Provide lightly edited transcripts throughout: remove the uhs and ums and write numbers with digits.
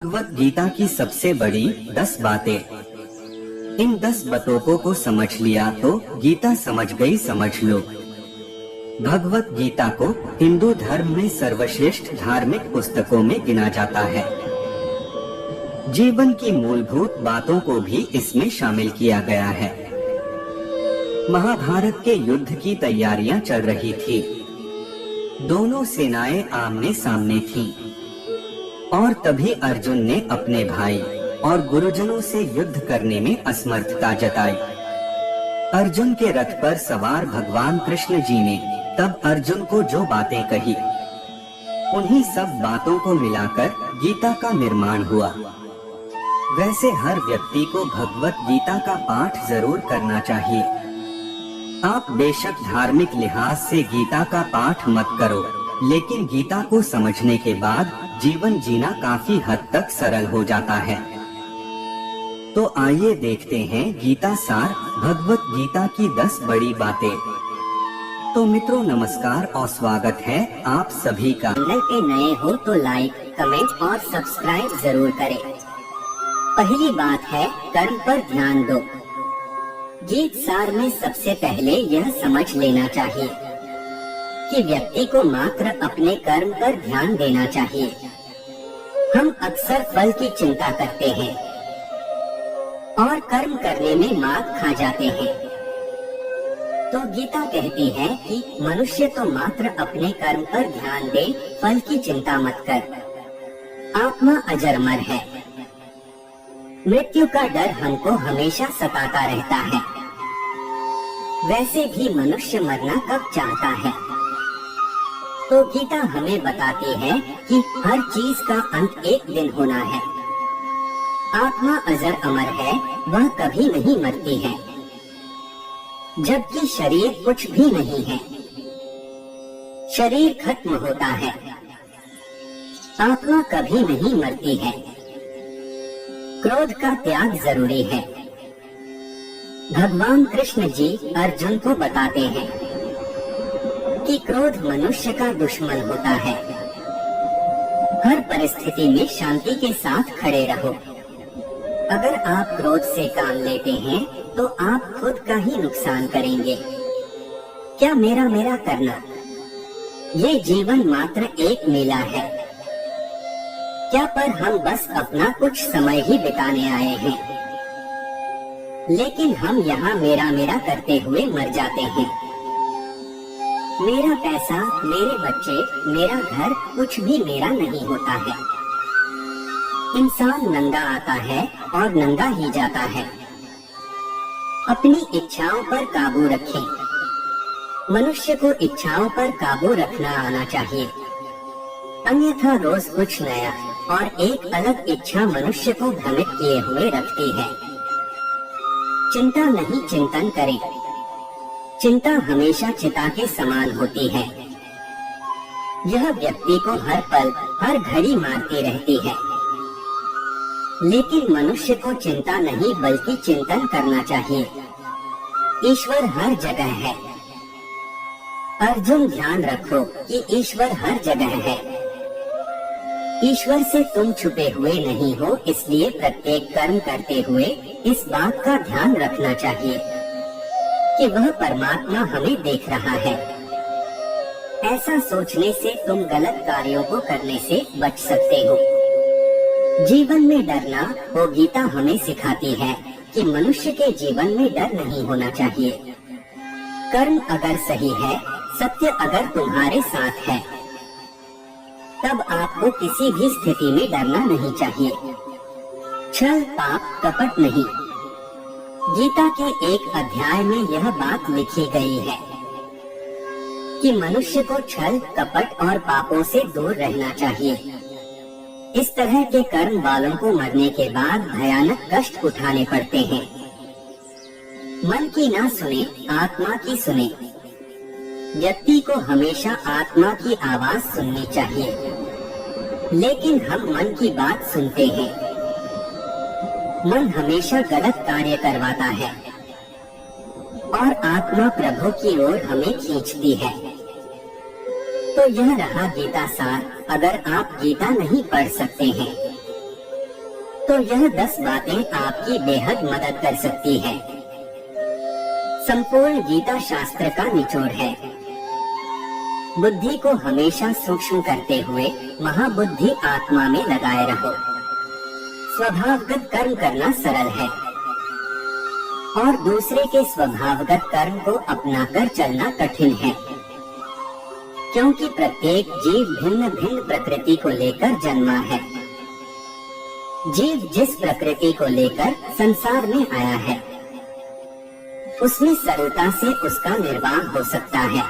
भगवत गीता की सबसे बड़ी 10 बातें। इन 10 बतों को समझ लिया तो गीता समझ गई समझ लो। भगवत गीता को हिंदू धर्म में सर्वश्रेष्ठ धार्मिक पुस्तकों में गिना जाता है। जीवन की मूलभूत बातों को भी इसमें शामिल किया गया है। महाभारत के युद्ध की तैयारियां चल रही थी। दोनों सेनाएं आमने सामने थीं। और तभी अर्जुन ने अपने भाई और गुरुजनों से युद्ध करने में असमर्थता जताई। अर्जुन के रथ पर सवार भगवान कृष्ण जी ने तब अर्जुन को जो बातें कही, उन्हीं सब बातों को मिलाकर गीता का निर्माण हुआ। वैसे हर व्यक्ति को भगवत गीता का पाठ जरूर करना चाहिए। आप बेशक धार्मिक लिहाज से गीता का पाठ मत करो, लेकिन गीता को समझने के बाद जीवन जीना काफी हद तक सरल हो जाता है। तो आइए देखते हैं गीता सार, भगवत गीता की 10 बड़ी बातें। तो मित्रों नमस्कार और स्वागत है आप सभी का। चैनल पे नए हो तो लाइक, कमेंट और सब्सक्राइब जरूर करें। पहली बात है कर्म पर ध्यान दो। गीत सार में सबसे पहले यह समझ लेना चाहिए कि व्यक्ति को मात्र अपने कर्म पर ध्यान देना चाहिए। हम अक्सर फल की चिंता करते हैं और कर्म करने में मात खा जाते हैं। तो गीता कहती है कि मनुष्य तो मात्र अपने कर्म पर ध्यान दे, फल की चिंता मत कर। आत्मा अजरमर है। मृत्यु का डर हमको हमेशा सताता रहता है। वैसे भी मनुष्य मरना कब चाहता है। तो गीता हमें बताती है कि हर चीज का अंत एक दिन होना है। आत्मा अजर अमर है, वह कभी नहीं मरती है, जबकि शरीर कुछ भी नहीं है। शरीर खत्म होता है, आत्मा कभी नहीं मरती है। क्रोध का त्याग जरूरी है। भगवान कृष्ण जी अर्जुन को बताते हैं कि क्रोध मनुष्य का दुश्मन होता है। हर परिस्थिति में शांति के साथ खड़े रहो। अगर आप क्रोध से काम लेते हैं तो आप खुद का ही नुकसान करेंगे। क्या मेरा मेरा करना, ये जीवन मात्र एक मेला है। क्या पर हम बस अपना कुछ समय ही बिताने आए हैं, लेकिन हम यहाँ मेरा मेरा करते हुए मर जाते हैं। मेरा पैसा, मेरे बच्चे, मेरा घर, कुछ भी मेरा नहीं होता है। इंसान नंगा आता है और नंगा ही जाता है। अपनी इच्छाओं पर काबू रखें। मनुष्य को इच्छाओं पर काबू रखना आना चाहिए, अन्यथा रोज कुछ नया और एक अलग इच्छा मनुष्य को भ्रमित किए हुए रखती है। चिंता नहीं, चिंतन करें। चिंता हमेशा चिता के समान होती है। यह व्यक्ति को हर पल हर घड़ी मारती रहती है। लेकिन मनुष्य को चिंता नहीं बल्कि चिंतन करना चाहिए। ईश्वर हर जगह है। अर्जुन ध्यान रखो कि ईश्वर हर जगह है। ईश्वर से तुम छुपे हुए नहीं हो, इसलिए प्रत्येक कर्म करते हुए इस बात का ध्यान रखना चाहिए कि वह परमात्मा हमें देख रहा है। ऐसा सोचने से तुम गलत कार्यों को करने से बच सकते हो। जीवन में डरना वो गीता हमें सिखाती है कि मनुष्य के जीवन में डर नहीं होना चाहिए। कर्म अगर सही है, सत्य अगर तुम्हारे साथ है, तब आपको किसी भी स्थिति में डरना नहीं चाहिए। छल, पाप, कपट नहीं। गीता के एक अध्याय में यह बात लिखी गई है कि मनुष्य को छल, कपट और पापों से दूर रहना चाहिए। इस तरह के कर्म वालों को मरने के बाद भयानक कष्ट उठाने पड़ते हैं। मन की ना सुने, आत्मा की सुने। व्यक्ति को हमेशा आत्मा की आवाज सुननी चाहिए, लेकिन हम मन की बात सुनते हैं। मन हमेशा गलत कार्य करवाता है और आत्मा प्रभु की ओर हमें खींचती है। तो यह रहा गीता सार। अगर आप गीता नहीं पढ़ सकते हैं तो यह 10 बातें आपकी बेहद मदद कर सकती है। संपूर्ण गीता शास्त्र का निचोड़ है। बुद्धि को हमेशा सूक्ष्म करते हुए महाबुद्धि आत्मा में लगाए रहो। स्वभावगत कर्म करना सरल है और दूसरे के स्वभावगत कर्म को अपनाकर चलना कठिन है, क्योंकि प्रत्येक जीव भिन्न भिन्न प्रकृति को लेकर जन्मा है। जीव जिस प्रकृति को लेकर संसार में आया है, उसमें सरलता से उसका निर्वाह हो सकता है।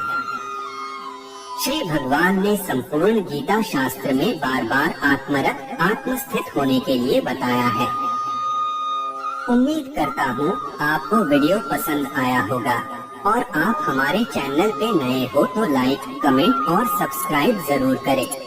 श्री भगवान ने संपूर्ण गीता शास्त्र में बार बार आत्मरत आत्मस्थित होने के लिए बताया है। उम्मीद करता हूँ आपको वीडियो पसंद आया होगा और आप हमारे चैनल पे नए हो तो लाइक, कमेंट और सब्सक्राइब जरूर करें।